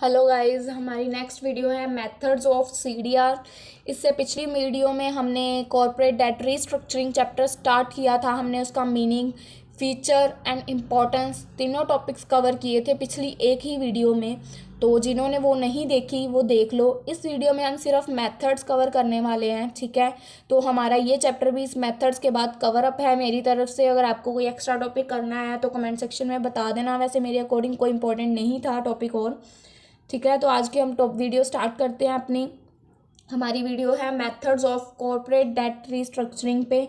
Hello guys, हमारी next video है methods of CDR. इससे पिछली वीडियो में हमने corporate debt restructuring chapter start किया था। हमने उसका मीनिंग, फीचर एंड इम्पॉर्टेंस तीनों टॉपिक्स कवर किए थे पिछली एक ही वीडियो में। तो जिन्होंने वो नहीं देखी वो देख लो। इस वीडियो में हम सिर्फ मेथड्स कवर करने वाले हैं, ठीक है। तो हमारा ये चैप्टर भी इस मेथड्स के बाद कवर अप है मेरी तरफ से। अगर आपको कोई एक्स्ट्रा टॉपिक करना है तो कमेंट सेक्शन में बता देना। वैसे मेरे अकॉर्डिंग कोई इंपॉर्टेंट नहीं था टॉपिक और, ठीक है। तो आज की हम टॉप वीडियो स्टार्ट करते हैं अपनी। हमारी वीडियो है methods of corporate debt restructuring पे,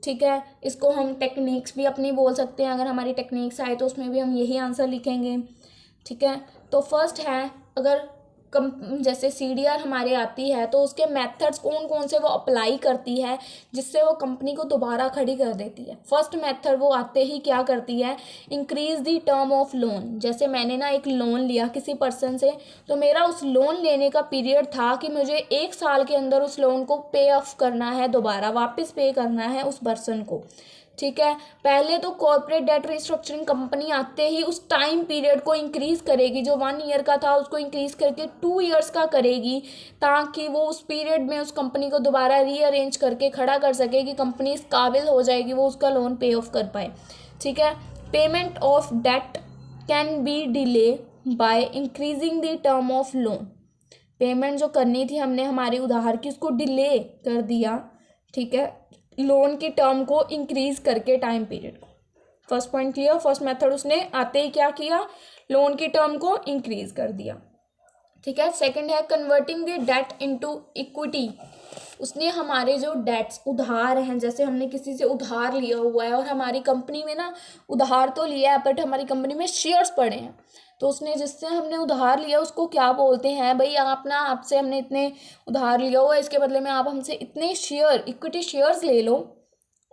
ठीक है। इसको हम टेक्निक्स भी अपनी बोल सकते हैं। अगर हमारी टेक्निक्स आए तो उसमें भी हम यही आंसर लिखेंगे, ठीक है। तो फर्स्ट है, अगर जैसे सीडीआर हमारे आती है तो उसके मेथड्स कौन कौन से वो अप्लाई करती है जिससे वो कंपनी को दोबारा खड़ी कर देती है। फर्स्ट मेथड वो आते ही क्या करती है, increase the term of loan. जैसे मैंने ना एक लोन लिया किसी पर्सन से, तो मेरा उस लोन लेने का पीरियड था कि मुझे 1 साल के अंदर उस लोन को पे ऑफ करना है, दोबारा वापस पे करना है उस पर्सन को, ठीक है। पहले तो कॉर्पोरेट डेट रिस्ट्रक्चरिंग कंपनी आते ही उस टाइम पीरियड को इंक्रीज करेगी। जो 1 ईयर का था उसको इंक्रीज करके 2 ईयर्स का करेगी, ताकि वो उस पीरियड में उस कंपनी को दोबारा रीअरेंज करके खड़ा कर सके कि कंपनी इस काबिल हो जाएगी वो उसका लोन पे ऑफ कर पाए, ठीक है। Payment of date can be delay by increasing the term of loan. Payment जो करनी थी हमने हमारी उधार की उसको डिले कर दिया, ठीक है, लोन की टर्म को इंक्रीज करके टाइम पीरियड को। First point clear. First method उसने आते ही क्या किया, लोन की टर्म को इंक्रीज कर दिया, ठीक है। सेकंड है converting the debt into equity. उसने हमारे जो डेट्स उधार हैं, जैसे हमने किसी से उधार लिया हुआ है और हमारी कंपनी में ना उधार तो लिया है बट हमारी कंपनी में शेयर्स पड़े हैं, तो उसने जिससे हमने उधार लिया उसको क्या बोलते हैं, भाई आप ना, आपसे हमने इतने उधार लिया हुआ है, इसके बदले में आप हमसे इतने शेयर, इक्विटी शेयर्स ले लो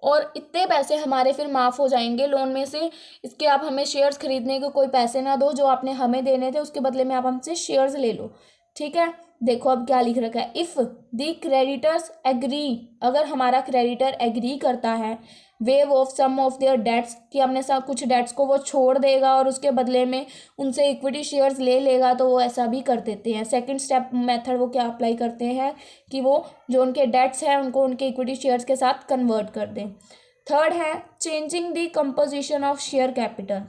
और इतने पैसे हमारे फिर माफ़ हो जाएंगे लोन में से। इसके आप हमें शेयर्स खरीदने के कोई पैसे ना दो, जो आपने हमें देने थे उसके बदले में आप हमसे शेयर्स ले लो, ठीक है। देखो अब क्या लिख रखा है, इफ़ द क्रेडिटर्स एग्री। अगर हमारा क्रेडिटर एग्री करता है, waive off some of their debts, कि हमने सब कुछ डेट्स को वो छोड़ देगा और उसके बदले में उनसे इक्विटी शेयर्स ले लेगा, तो वो ऐसा भी कर देते हैं। सेकंड स्टेप मेथड वो क्या अप्लाई करते हैं कि वो जो उनके डेट्स हैं उनको उनके इक्विटी शेयर्स के साथ कन्वर्ट कर दें। थर्ड है changing the composition of share capital.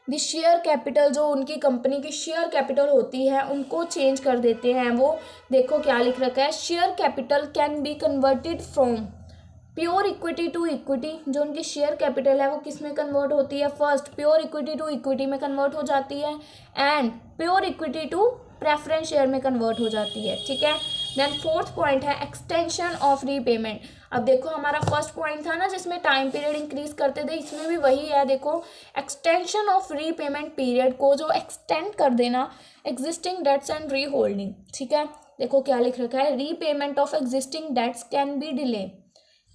The share capital, जो उनकी कंपनी की शेयर कैपिटल होती है उनको चेंज कर देते हैं वो। देखो क्या लिख रखा है, share capital can be converted from pure equity to equity. जो उनकी शेयर कैपिटल है वो किस में कन्वर्ट होती है, first pure equity to equity में कन्वर्ट हो जाती है, and pure equity to preference share में कन्वर्ट हो जाती है, ठीक है। देन फोर्थ पॉइंट है एक्सटेंशन ऑफ रीपेमेंट। अब देखो हमारा फर्स्ट पॉइंट था ना जिसमें टाइम पीरियड इंक्रीज करते थे, इसमें भी वही है। देखो एक्सटेंशन ऑफ रीपेमेंट पीरियड को जो एक्सटेंड कर देना existing debts and re holding, ठीक है। देखो क्या लिख रखा है, repayment of existing debts can be delay.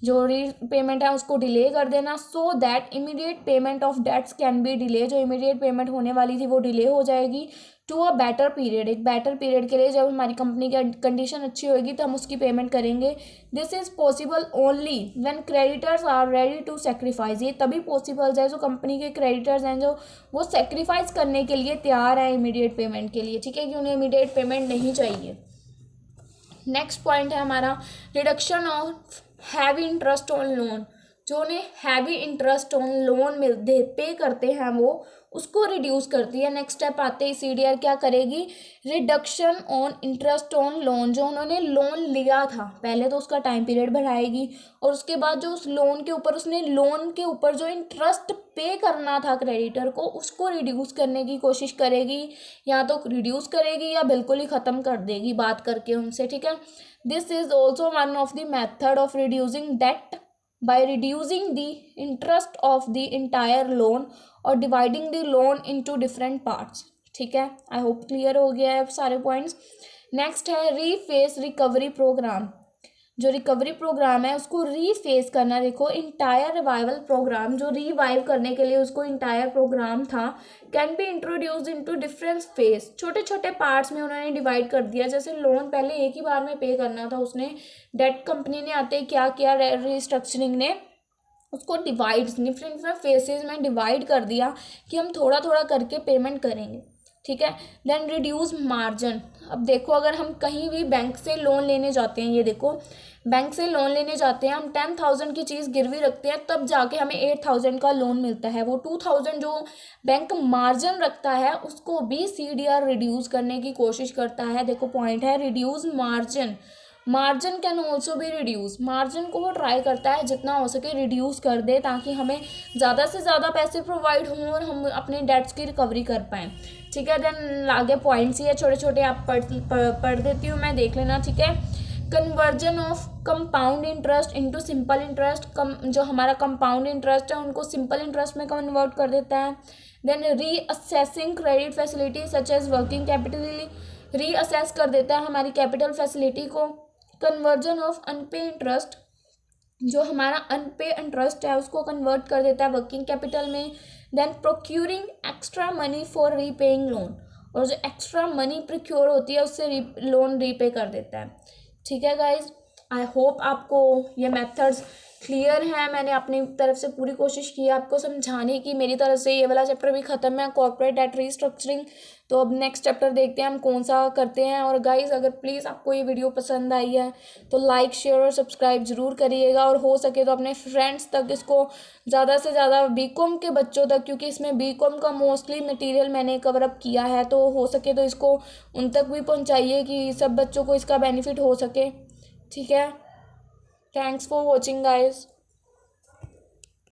जो रीपेमेंट है उसको डिले कर देना, so that immediate payment of debts can be delay. जो इमीडिएट पेमेंट होने वाली थी वो डिले हो जाएगी टू अ बेटर पीरियड, एक बेटर पीरियड के लिए। जब हमारी कंपनी की कंडीशन अच्छी होगी तो हम उसकी पेमेंट करेंगे। This is possible only when creditors are ready to sacrifice. ये तभी पॉसिबल है जो कंपनी के क्रेडिटर्स हैं जो वो सेक्रीफाइस करने के लिए तैयार हैं इमीडिएट पेमेंट के लिए, ठीक है, कि उन्हें इमीडिएट पेमेंट नहीं चाहिए। नेक्स्ट पॉइंट है हमारा reduction of heavy interest on loan. जो उन्हें हैवी इंटरेस्ट ऑन लोन मिलते पे करते हैं वो उसको रिड्यूस करती है। नेक्स्ट स्टेप आते ही सीडीआर क्या करेगी, reduction on interest on loan. जो उन्होंने लोन लिया था पहले तो उसका टाइम पीरियड बढ़ाएगी, और उसके बाद जो उस लोन के ऊपर उसने लोन के ऊपर जो इंटरेस्ट पे करना था क्रेडिटर को उसको रिड्यूस करने की कोशिश करेगी, या तो रिड्यूस करेगी या बिल्कुल ही ख़त्म कर देगी बात करके उनसे, ठीक है। This is also one of the method of reducing debt by reducing the interest of the entire loan or dividing the loan into different parts, ठीक है। आई होप क्लियर हो गया है सारे पॉइंट्स। नेक्स्ट है रीफेस रिकवरी प्रोग्राम। जो recovery programme है उसको रीफेस करना। देखो इंटायर रिवाइवल प्रोग्राम, जो रिवाइव करने के लिए उसको इंटायर प्रोग्राम था, can be introduced into different phase. छोटे छोटे पार्ट्स में उन्होंने डिवाइड कर दिया। जैसे लोन पहले एक ही बार में पे करना था, उसने डेट कंपनी ने आते ही क्या किया, रिस्ट्रक्चरिंग ने उसको डिवाइड डिफरेंट फेसेस में डिवाइड कर दिया कि हम थोड़ा थोड़ा करके पेमेंट करेंगे, ठीक है। Then reduce margin. अब देखो अगर हम कहीं भी बैंक से लोन लेने जाते हैं, ये देखो बैंक से लोन लेने जाते हैं, हम 10,000 की चीज़ गिरवी रखते हैं तब जाके हमें 8,000 का लोन मिलता है। वो 2,000 जो बैंक मार्जिन रखता है उसको भी CDR रिड्यूस करने की कोशिश करता है। देखो पॉइंट है reduce margin. Margin can also भी रिड्यूस, मार्जिन को वो ट्राई करता है जितना हो सके रिड्यूस कर दे ताकि हमें ज़्यादा से ज़्यादा पैसे प्रोवाइड हों और हम अपने डेट्स की रिकवरी कर पाएँ। ठीक है। देन आगे पॉइंट्स ही है छोटे छोटे, आप पढ़ देती हूँ मैं, देख लेना। ठीक है। Conversion of compound interest into simple interest, जो हमारा कंपाउंड इंटरेस्ट है उनको सिंपल इंटरेस्ट में कन्वर्ट कर देता है। Then reassessing credit facility such as working capital, reassess कर देता है हमारी कैपिटल फैसिलिटी को। कन्वर्जन ऑफ अनपे इंटरेस्ट, जो हमारा अनपे इंटरेस्ट है उसको कन्वर्ट कर देता है वर्किंग कैपिटल में। Then procuring extra money for repaying loan, और जो एक्स्ट्रा मनी प्रोक्योर होती है उससे लोन रीपे कर देता है। ठीक है गाइज, आई होप आपको ये मेथड्स क्लियर है। मैंने अपनी तरफ से पूरी कोशिश की है आपको समझाने की। मेरी तरफ से ये वाला चैप्टर भी ख़त्म है, कॉर्पोरेट डेट रीस्ट्रक्चरिंग। तो अब नेक्स्ट चैप्टर देखते हैं हम कौन सा करते हैं। और गाइज अगर प्लीज़ आपको ये वीडियो पसंद आई है तो लाइक शेयर और सब्सक्राइब ज़रूर करिएगा, और हो सके तो अपने फ्रेंड्स तक इसको ज़्यादा से ज़्यादा बीकॉम के बच्चों तक, क्योंकि इसमें बीकॉम का मोस्टली मटेरियल मैंने कवर अप किया है, तो हो सके तो इसको उन तक भी पहुँचाइए कि सब बच्चों को इसका बेनिफिट हो सके। ठीक है। Thanks for watching guys.